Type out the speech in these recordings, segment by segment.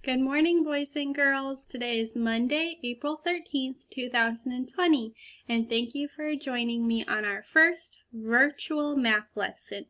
Good morning, boys and girls. Today is Monday, April 13th, 2020, and thank you for joining me on our first virtual math lesson.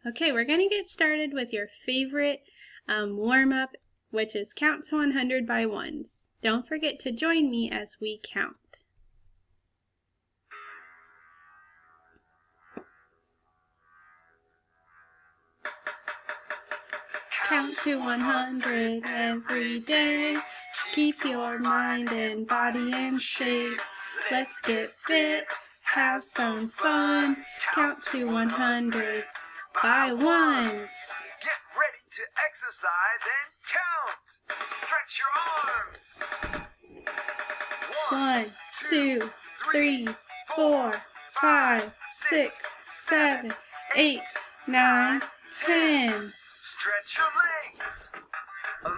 Okay, we're going to get started with your favorite warm-up, which is count to 100 by ones. Don't forget to join me as we count. Count to 100 every day. Keep your mind and body in shape. Let's get fit, have some fun. Count to 100 by ones. Get ready to exercise and count. Stretch your arms. 1, 2, 3, 4, 5, 6, 7, 8, 9, 10. Stretch your legs. 11,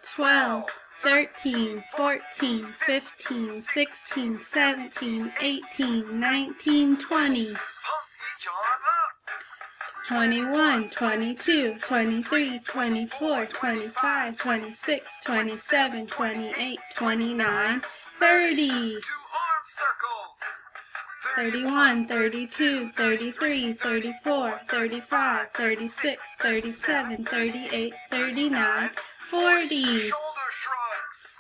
12, 13, 14, 15, 16, 17, 18, 19, 20. Pump each arm up. 21, 22, 23, 24, 25, 26, 27, 28, 29, 30. 2 arm circles. 31, 32, 33, 34, 35, 36, 37, 38, 39, 40. Shoulder shrugs.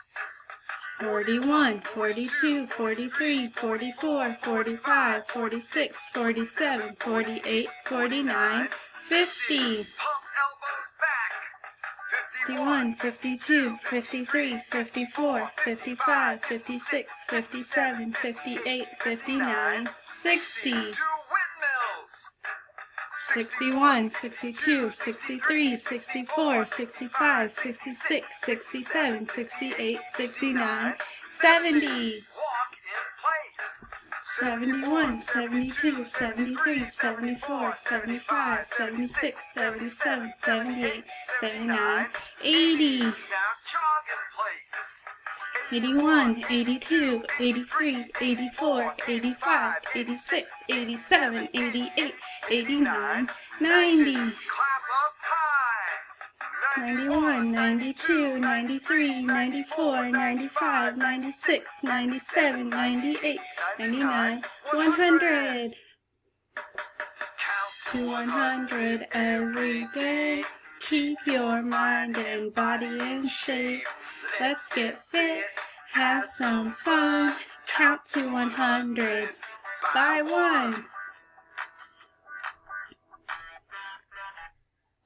41, 42, 43, 44, 45, 46, 47, 48, 49, 50. Pump elbows back. 51, 52, 53, 54, 55, 56, 57, 58, 59, 60. 2 windmills. 61, 62, 63, 64, 65, 66, 67, 68, 69, 70. Walk in place. 71, 72, 73, 74, 75, 76, 77, 78, 79, 80. Now jog in place. 81, 82, 83, 84, 85, 86, 87, 88, 89, 90. Clap up high. 91, 92, 93, 94, 95, 96, 97, 98, 99, 100. Count To 100 every day. Keep your mind and body in shape. Let's get fit, have some fun. Count to 100 by ones.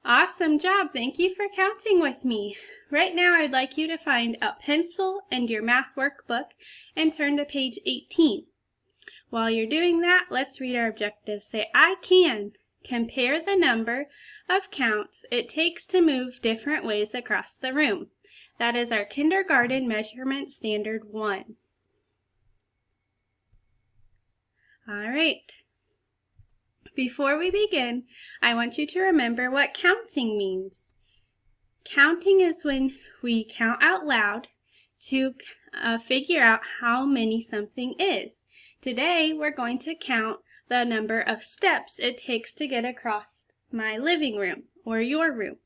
Awesome job. Thank you for counting with me. Right now, I'd like you to find a pencil and your math workbook and turn to page 18. While you're doing that, let's read our objectives. Say, I can compare the number of counts it takes to move different ways across the room. That is our kindergarten measurement standard 1. All right. Before we begin, I want you to remember what counting means. Counting is when we count out loud to figure out how many something is. Today, we're going to count the number of steps it takes to get across my living room or your room.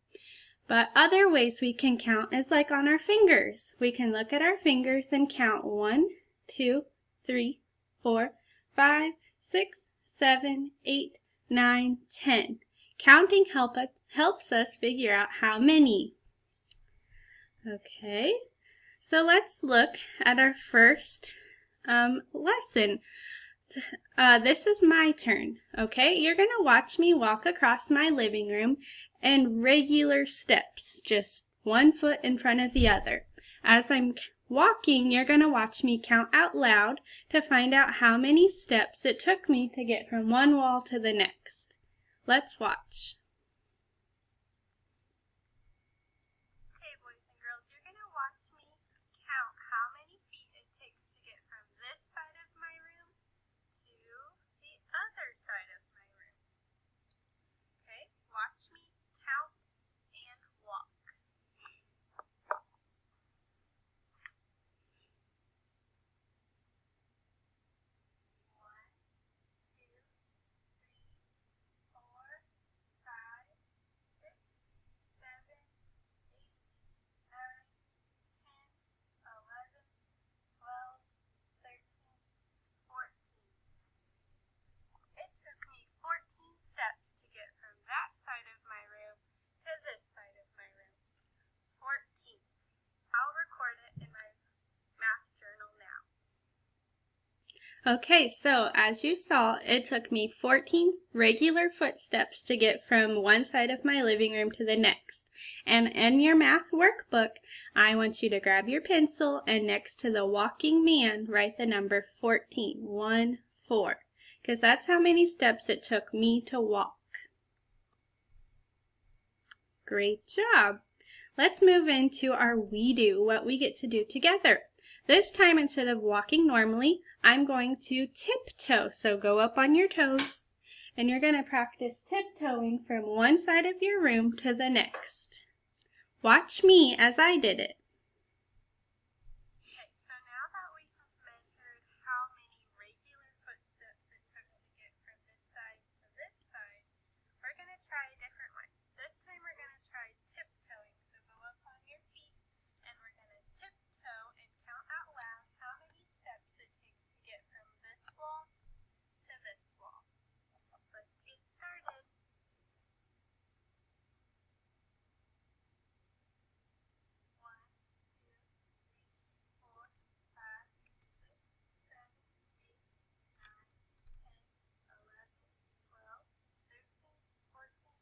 But other ways we can count is like on our fingers. We can look at our fingers and count 1, 2, 3, 4, 5, 6, 7, 8, 9, 10. Counting helps us figure out how many. Okay, so let's look at our first lesson. This is my turn, okay? You're going to watch me walk across my living room in regular steps, just 1 foot in front of the other. As I'm walking, you're going to watch me count out loud to find out how many steps it took me to get from one wall to the next. Let's watch. Okay, boys and girls, you're going to watch me count how many feet it takes to get from this side of my room to the other side of my room. Okay, watch me count and walk. 1, 2, 3, 4, 5, Okay, so as you saw, it took me 14 regular footsteps to get from one side of my living room to the next. And in your math workbook, I want you to grab your pencil and next to the walking man, write the number 14, 1, 4, because that's how many steps it took me to walk. Great job. Let's move into our we do, what we get to do together. This time, instead of walking normally, I'm going to tiptoe. So go up on your toes, and you're going to practice tiptoeing from one side of your room to the next. Watch me as I did it. Okay, so now that we have measured how many regular footsteps it took to get from this side to this side, we're going to try a different one. This time we're going to try tiptoeing. So go up on your feet, and we're going to tiptoe and count out loud how many steps it takes to get from this wall to this wall. Let's get started. 1, 2, 3, 4, 5, 6, 7, 8, 9, 10, 11, 12, 13, 14,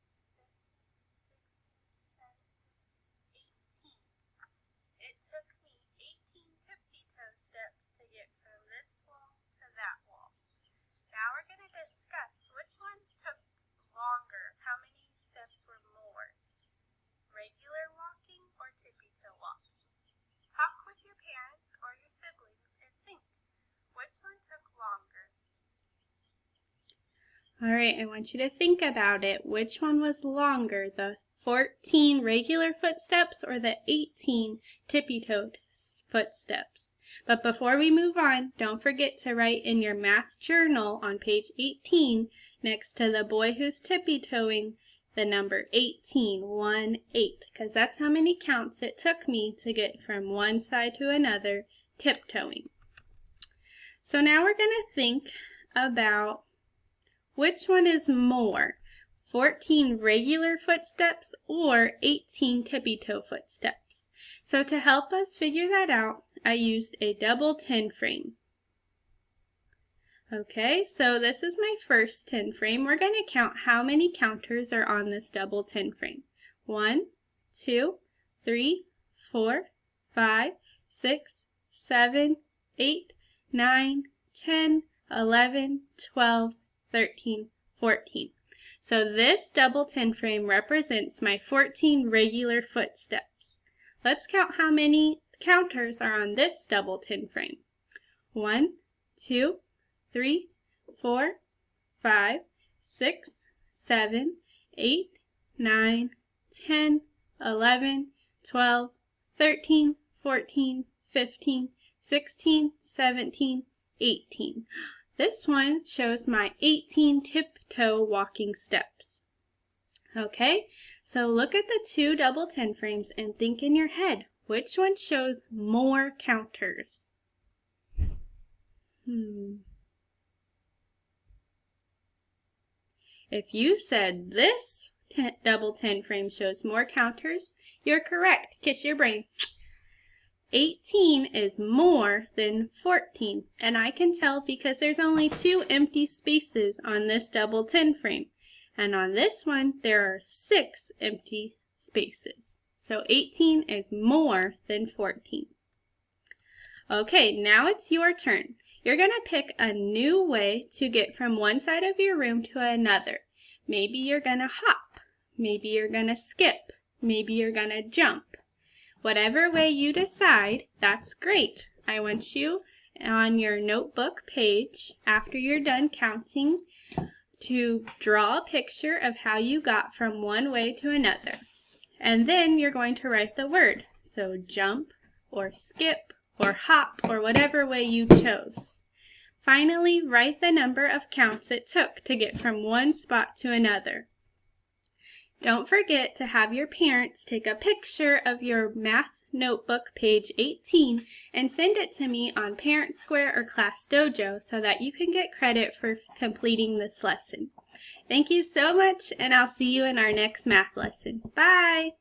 15, 16, 17, 18. It took me 18 tiptoe steps to get from this wall to that wall. Now we're going to discuss which one took longer, how many steps were more, regular walking or tippy-toe walking. Talk with your parents or your siblings and think, which one took longer? All right, I want you to think about it. Which one was longer, the 14 regular footsteps or the 18 tippy-toe footsteps? But before we move on, don't forget to write in your math journal on page 18 next to the boy who's tippy-toeing the number 18, 1, 8, because that's how many counts it took me to get from one side to another tiptoeing. So now we're going to think about which one is more, 14 regular footsteps or 18 tippy-toe footsteps. So to help us figure that out, I used a double 10 frame. Okay, so this is my first 10 frame. We're going to count how many counters are on this double 10 frame. 1, 2, 3, 4, 5, 6, 7, 8, 9, 10, 11, 12, 13, 14. So this double 10 frame represents my 14 regular footsteps. Let's count how many counters are on this double 10 frame. 1, 2, 3, 4, 5, 6, 7, 8, 9, 10, 11, 12, 13, 14, 15, 16, 17, 18. This one shows my 18 tiptoe walking steps. Okay, so look at the two double 10 frames and think in your head, which one shows more counters? If you said this double 10 frame shows more counters, you're correct. Kiss your brain. 18 is more than 14, and I can tell because there's only 2 empty spaces on this double 10 frame, and on this one there are 6 empty spaces. So 18 is more than 14. Okay, now it's your turn. You're going to pick a new way to get from one side of your room to another. Maybe you're going to hop. Maybe you're going to skip. Maybe you're going to jump. Whatever way you decide, that's great. I want you on your notebook page, after you're done counting, to draw a picture of how you got from one way to another. And then you're going to write the word. So jump or skip or hop or whatever way you chose. Finally, write the number of counts it took to get from one spot to another. Don't forget to have your parents take a picture of your math notebook, page 18, and send it to me on Parent Square or Class Dojo so that you can get credit for completing this lesson. Thank you so much, and I'll see you in our next math lesson. Bye!